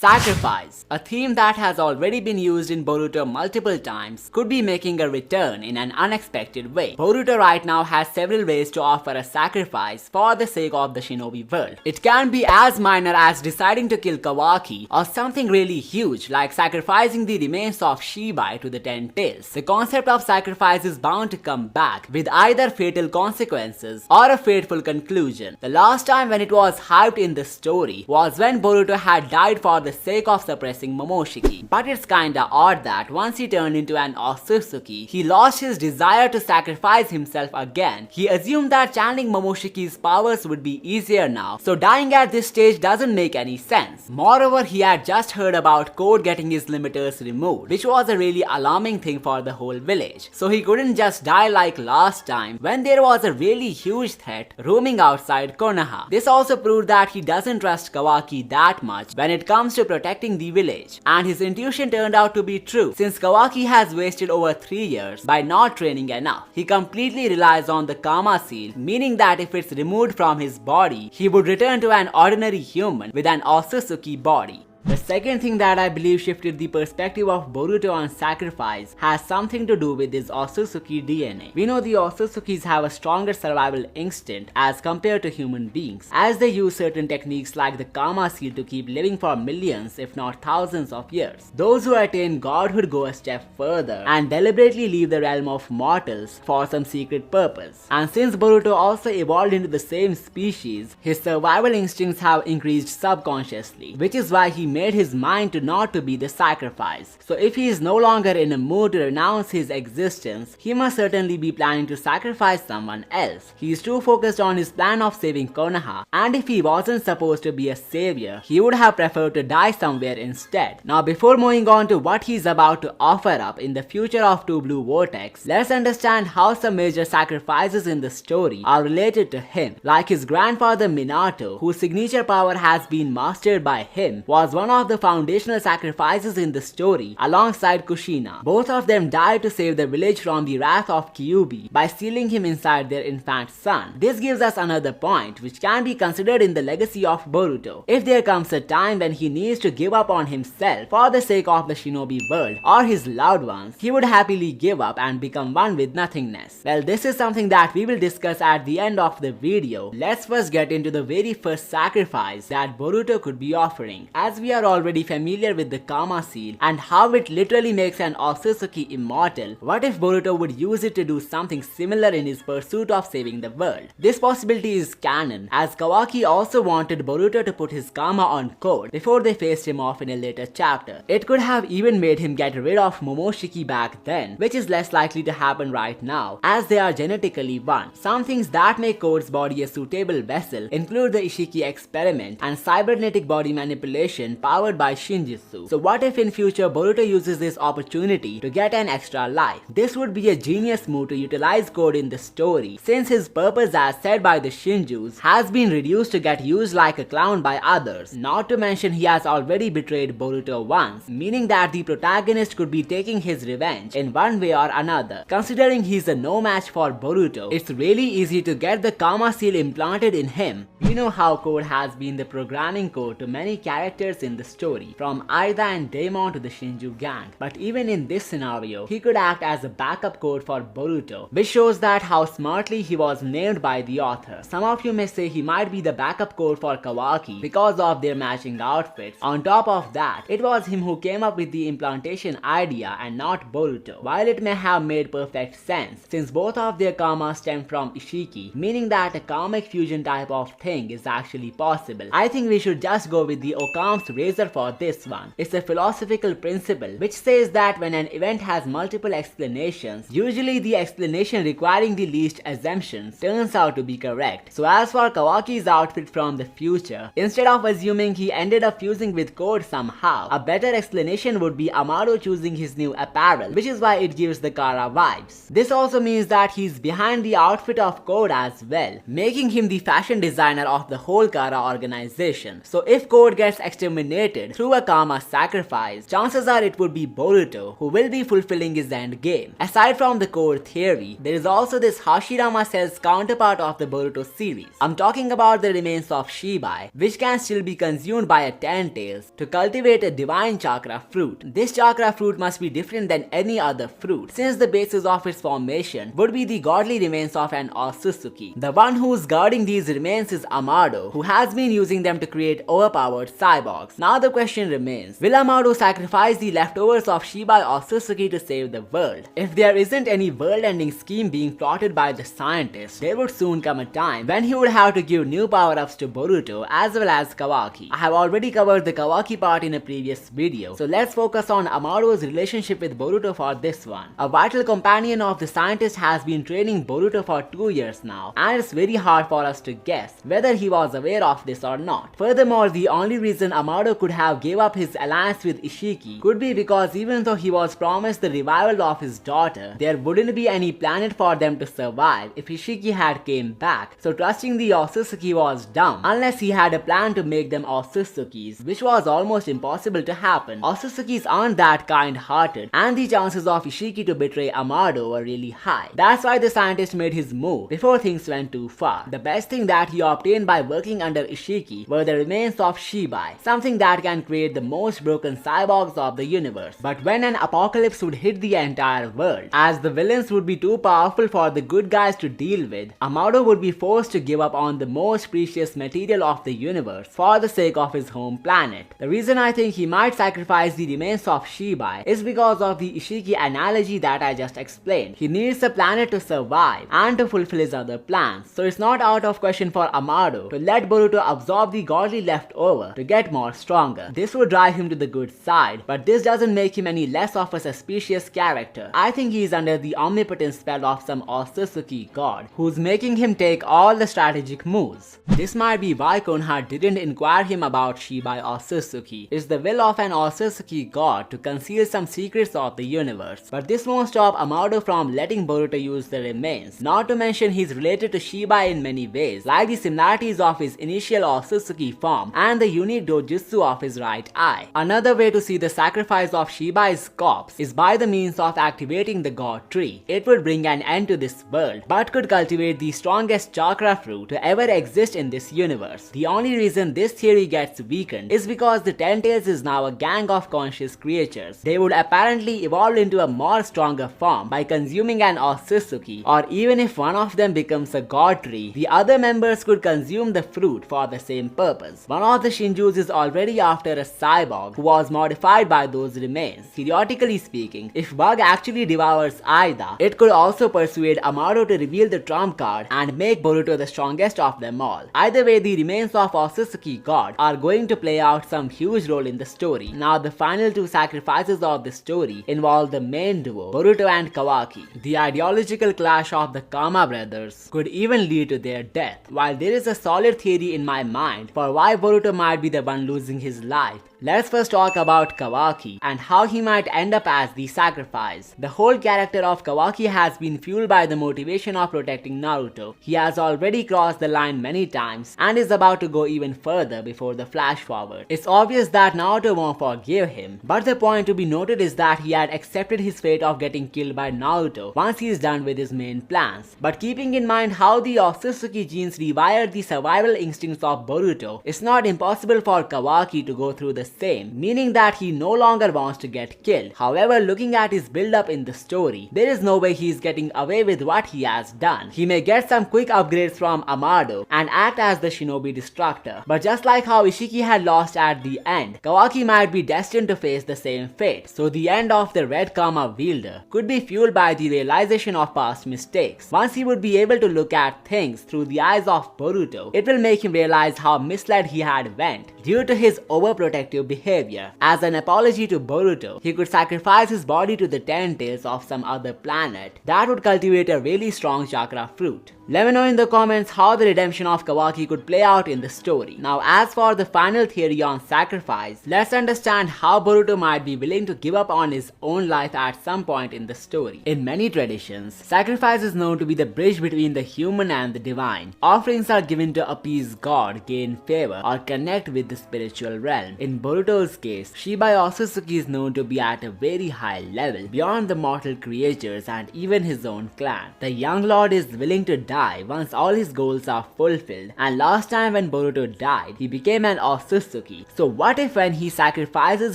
Sacrifice, a theme that has already been used in Boruto multiple times, could be making a return in an unexpected way. Boruto right now has several ways to offer a sacrifice for the sake of the shinobi world. It can be as minor as deciding to kill Kawaki, or something really huge like sacrificing the remains of Shibai to the Ten Tails. The concept of sacrifice is bound to come back with either fatal consequences or a fateful conclusion. The last time when it was hyped in the story was when Boruto had died for the sake of suppressing Momoshiki. But it's kinda odd that once he turned into an OTSUTSUKI, he lost his desire to sacrifice himself again. He assumed that channeling Momoshiki's powers would be easier now, so dying at this stage doesn't make any sense. Moreover, he had just heard about Code getting his limiters removed, which was a really alarming thing for the whole village. So he couldn't just die like last time when there was a really huge threat roaming outside Konoha. This also proved that he doesn't trust Kawaki that much when it comes to protecting the village, and his intuition turned out to be true since Kawaki has wasted over 3 years by not training enough. He completely relies on the Karma seal, meaning that if it's removed from his body, he would return to an ordinary human with an OTSUTSUKI body. The second thing that I believe shifted the perspective of Boruto on sacrifice has something to do with his OTSUTSUKI DNA. We know the OTSUTSUKIs have a stronger survival instinct as compared to human beings, as they use certain techniques like the Karma seal to keep living for millions if not thousands of years. Those who attain godhood go a step further and deliberately leave the realm of mortals for some secret purpose. And since Boruto also evolved into the same species, his survival instincts have increased subconsciously, which is why he made his mind to not to be the sacrifice. So if he is no longer in a mood to renounce his existence, he must certainly be planning to sacrifice someone else. He is too focused on his plan of saving Konoha, and if he wasn't supposed to be a savior, he would have preferred to die somewhere instead. Now before moving on to what he's about to offer up in the future of Two Blue Vortex, let's understand how some major sacrifices in the story are related to him. Like his grandfather Minato, whose signature power has been mastered by him, was one of the foundational sacrifices in the story alongside Kushina. Both of them died to save the village from the wrath of Kyuubi by sealing him inside their infant son. This gives us another point which can be considered in the legacy of Boruto. If there comes a time when he needs to give up on himself for the sake of the shinobi world or his loved ones, he would happily give up and become one with nothingness. Well, this is something that we will discuss at the end of the video. Let's first get into the very first sacrifice that Boruto could be offering. As we are already familiar with the Karma seal and how it literally makes an OTSUTSUKI immortal, what if Boruto would use it to do something similar in his pursuit of saving the world? This possibility is canon, as Kawaki also wanted Boruto to put his karma on Code before they faced him off in a later chapter. It could have even made him get rid of Momoshiki back then, which is less likely to happen right now, as they are genetically one. Some things that make Code's body a suitable vessel include the Ishiki experiment and cybernetic body manipulation powered by Shinjutsu. So what if in future Boruto uses this opportunity to get an extra life? This would be a genius move to utilize Code in the story, since his purpose as said by the Shinjus has been reduced to get used like a clown by others. Not to mention he has already betrayed Boruto once, meaning that the protagonist could be taking his revenge in one way or another. Considering he's a no match for Boruto, it's really easy to get the Karma seal implanted in him. We know how Code has been the programming code to many characters in the story, from Aida and Daemon to the Shinju gang. But even in this scenario, he could act as a backup code for Boruto, which shows that how smartly he was named by the author. Some of you may say he might be the backup code for Kawaki because of their matching outfits. On top of that, it was him who came up with the implantation idea and not Boruto. While it may have made perfect sense, since both of their karma stem from Ishiki, meaning that a karmic fusion type of thing is actually possible, I think we should just go with the Occam's razor for this one. It's a philosophical principle which says that when an event has multiple explanations, usually the explanation requiring the least assumptions turns out to be correct. So as for Kawaki's outfit from the future, instead of assuming he ended up fusing with Code somehow, a better explanation would be Amado choosing his new apparel, which is why it gives the Kara vibes. This also means that he's behind the outfit of Code as well, making him the fashion designer of the whole Kara organization. So if Code gets exterminated culminated through a karma sacrifice, chances are it would be Boruto who will be fulfilling his end game. Aside from the core theory, there is also this Hashirama Cell's counterpart of the Boruto series. I'm talking about the remains of Shibai, which can still be consumed by a Ten-Tails to cultivate a divine chakra fruit. This chakra fruit must be different than any other fruit, since the basis of its formation would be the godly remains of an OTSUTSUKI. The one who's guarding these remains is Amado, who has been using them to create overpowered cyborgs. Now the question remains, will Amado sacrifice the leftovers of Shibai OTSUTSUKI to save the world? If there isn't any world-ending scheme being plotted by the scientist, there would soon come a time when he would have to give new power-ups to Boruto as well as Kawaki. I have already covered the Kawaki part in a previous video, so let's focus on Amado's relationship with Boruto for this one. A vital companion of the scientist has been training Boruto for 2 years now, and it's very hard for us to guess whether he was aware of this or not. Furthermore, the only reason Amado could have gave up his alliance with Ishiki could be because even though he was promised the revival of his daughter, there wouldn't be any planet for them to survive if Ishiki had came back, so trusting the OTSUTSUKI was dumb unless he had a plan to make them OTSUTSUKIs, which was almost impossible to happen. OTSUTSUKIs aren't that kind-hearted, and the chances of Ishiki to betray Amado were really high. That's why the scientist made his move before things went too far. The best thing that he obtained by working under Ishiki were the remains of Shibai, something that can create the most broken cyborgs of the universe. But when an apocalypse would hit the entire world, as the villains would be too powerful for the good guys to deal with, Amado would be forced to give up on the most precious material of the universe for the sake of his home planet. The reason I think he might sacrifice the remains of Shibai is because of the Ishiki analogy that I just explained. He needs a planet to survive and to fulfill his other plans, so it's not out of question for Amado to let Boruto absorb the godly leftover to get more stronger. This would drive him to the good side, but this doesn't make him any less of a suspicious character. I think he is under the omnipotent spell of some OTSUTSUKI god who's making him take all the strategic moves. This might be why Konoha didn't inquire him about Shibai OTSUTSUKI. It's the will of an OTSUTSUKI god to conceal some secrets of the universe, but this won't stop Amado from letting Boruto use the remains. Not to mention he's related to Shibai in many ways, like the similarities of his initial OTSUTSUKI form and the unique dojutsu of his right eye. Another way to see the sacrifice of Shibai's corpse is by the means of activating the god tree. It would bring an end to this world, but could cultivate the strongest chakra fruit to ever exist in this universe. The only reason this theory gets weakened is because the Ten-Tails is now a gang of conscious creatures. They would apparently evolve into a more stronger form by consuming an OTSUTSUKI, or even if one of them becomes a god tree, the other members could consume the fruit for the same purpose. One of the Shinjus is already after a cyborg who was modified by those remains. Theoretically speaking, if Bug actually devours Aida, it could also persuade Amado to reveal the trump card and make Boruto the strongest of them all. Either way, the remains of OTSUTSUKI god are going to play out some huge role in the story. Now the final two sacrifices of the story involve the main duo, Boruto and Kawaki. The ideological clash of the Kama brothers could even lead to their death. While there is a solid theory in my mind for why Boruto might be the one losing his life, let's first talk about Kawaki and how he might end up as the sacrifice. The whole character of Kawaki has been fueled by the motivation of protecting Naruto. He has already crossed the line many times and is about to go even further before the flash forward. It's obvious that Naruto won't forgive him, but the point to be noted is that he had accepted his fate of getting killed by Naruto once he is done with his main plans. But keeping in mind how the OTSUTSUKI genes rewired the survival instincts of Boruto, it's not impossible for Kawaki to go through the same, meaning that he no longer wants to get killed. However, looking at his build-up in the story, there is no way he is getting away with what he has done. He may get some quick upgrades from Amado and act as the shinobi destructor, but just like how Ishiki had lost at the end, Kawaki might be destined to face the same fate. So the end of the Red Karma wielder could be fueled by the realization of past mistakes. Once he would be able to look at things through the eyes of Boruto, it will make him realize how misled he had went due to his overprotective behavior. As an apology to Boruto, he could sacrifice his body to the Ten-Tails of some other planet that would cultivate a really strong chakra fruit. Let me know in the comments how the redemption of Kawaki could play out in the story. Now as for the final theory on sacrifice, let's understand how Boruto might be willing to give up on his own life at some point in the story. In many traditions, sacrifice is known to be the bridge between the human and the divine. Offerings are given to appease God, gain favor, or connect with the spiritual realm. In Boruto's case, Shibai OTSUTSUKI is known to be at a very high level, beyond the mortal creatures and even his own clan. The young lord is willing to die once all his goals are fulfilled, and last time when Boruto died, he became an OTSUTSUKI. So what if when he sacrifices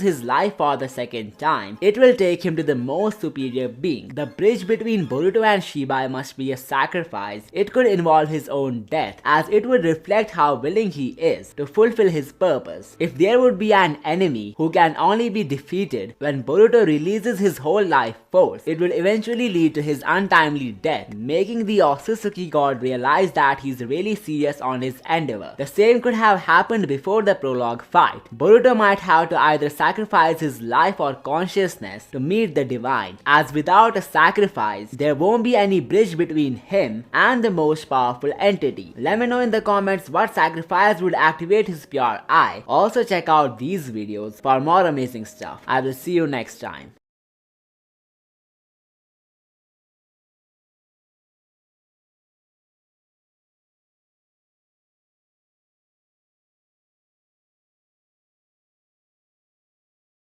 his life for the second time, it will take him to the most superior being? The bridge between Boruto and Shibai must be a sacrifice. It could involve his own death, as it would reflect how willing he is to fulfill his purpose. If there would be an enemy who can only be defeated when Boruto releases his whole life force, it will eventually lead to his untimely death, making the OTSUTSUKI god realize that he's really serious on his endeavor. The same could have happened before the prologue fight. Boruto might have to either sacrifice his life or consciousness to meet the divine, as without a sacrifice, there won't be any bridge between him and the most powerful entity. Let me know in the comments what sacrifice would activate his pure eye. Also check out these videos for more amazing stuff. I will see you next time.